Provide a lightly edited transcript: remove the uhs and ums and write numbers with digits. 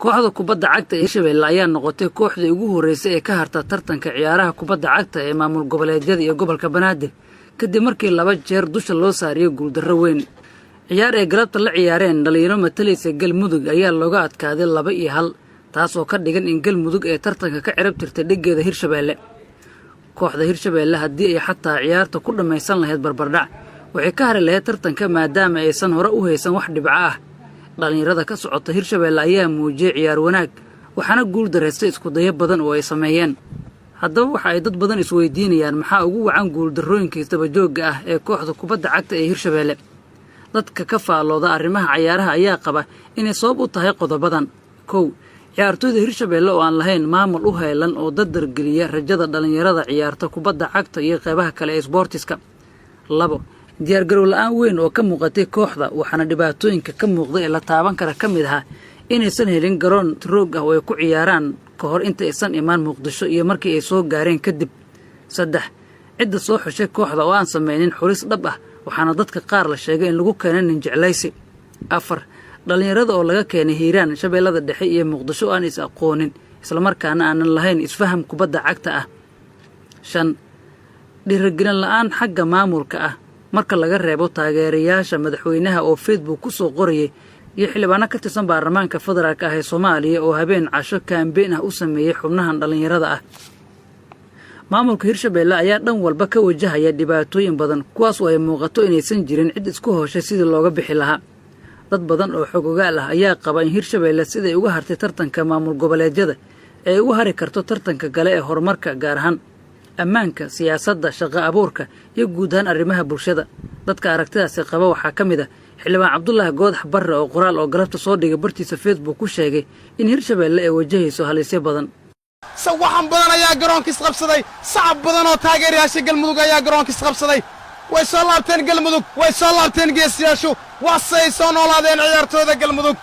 kooxda kubadda cagta ee Hirshabelle ayaa noqotay kooxdii ugu horeysay ee ka harta tartanka ciyaaraha kubadda cagta ee maamul goboleedyada iyo gobolka Banaadir kadib markii 2 jeer dusha loo saariyay guuldarro weyn. ciyaar ay galabta la ciyaareen dhalinyaro matalaysa Galmudug ayaa looga adkaaday 2-1 taasoo ka dhigan in Galmudug ee tartanka ka cirib tirtay dhigeeda Hirshabelle. kooxda Hirshabelle haddii ay xataa ciyaarta ku dhameysan lahayd barbardhac waxay ka hari lahayd tartanka maadaama aysan hore u haysan wax dhibco ah. dhalinyarada ka socota Hirshabelle ayaa muujiyay ciyaar wanaag waxaana guul dareystay isku dayo badan oo ay sameeyeen. haddaba waxa ay dad badan isweydiinayaan maxaa ugu wacan guul darrooyinka isdaba joogga ah ee kooxda kubadda cagta ee Hirshabelle. dadka ka faalooda arrimaha ciyaaraha ayaa qaba inay sabab u tahay qodobadan. 1. ciyaartoyda Hirshabelle oo aan lahayn maamul u heelan oo dardargeliya rajada dhalinyarada ciyaarta kubadda cagta iyo qaybaha kale ee sportiska. 2. diyaargarow la'aan weyn oo ka muuqatay kooxda waxaana dhibaatooyinka ka muuqda ee la taaban kara ka mid ah inaysan helin garoon roog ah oo ay ku ciyaaraan ka hor inta aysan imaan Muqdisho iyo markii ay soo gaareen kadib. 3. cidda soo xushay kooxda oo aan samaynin xulis dhab ah waxaana dadka qaar la sheegay in lagu keenay nin jeclaysi. 4. dhalinyarada oo laga keenay Hiiraan, Shabeellada Dhexe iyo Muqdisho aan is aqoonin isla markaana aanan lahayn isfaham kubadda cagta ah. 5. dhiirigelin la'aan xagga maamulka ah marka laga reebo taageerayaasha madaxweynaha oo Facebook ku soo qorayay iyo xildhibaano ka tirsan baarlamaanka federaalka ah ee Soomaaliya oo habeen casho campaign ah u sameeyay xubnahan dhalinyarada ah. maamulka Hirshabelle ayaa dhan walba ka wajahaya dhibaatooyin badan kuwaas oo ay muuqato inaysan jirin cid isku howshay sidii looga bixi lahaa. dad badan oo xog ogaal ah ayaa qaba in Hirshabelle siday uga hartay tartanka maamul goboleedyada ay uga hari karto tartanka gale ee horumarka gaar ahaan ammaanka, siyaasadda, shaqo abuurka iyo guud ahaan arrimaha bulshada. dadka aragtidaasi qaba waxaa ka mid ah xildhibaan Cabdullaahi Goodax Barre oo qoraal oo galabta soo dhigay bartiisa Facebook ku sheegay in Hirshabelle ay wajahayso halisyo badan. waxaan badan ayaa garoonka isqabsaday, sacab badan oo taageerayaasha Galmudug ayaa garoonka isqabsaday. way soo laabteen Galmudug, way soo laabteen geesiyaashu, waasay soo noolaadeen ciyaartooyda Galmudug.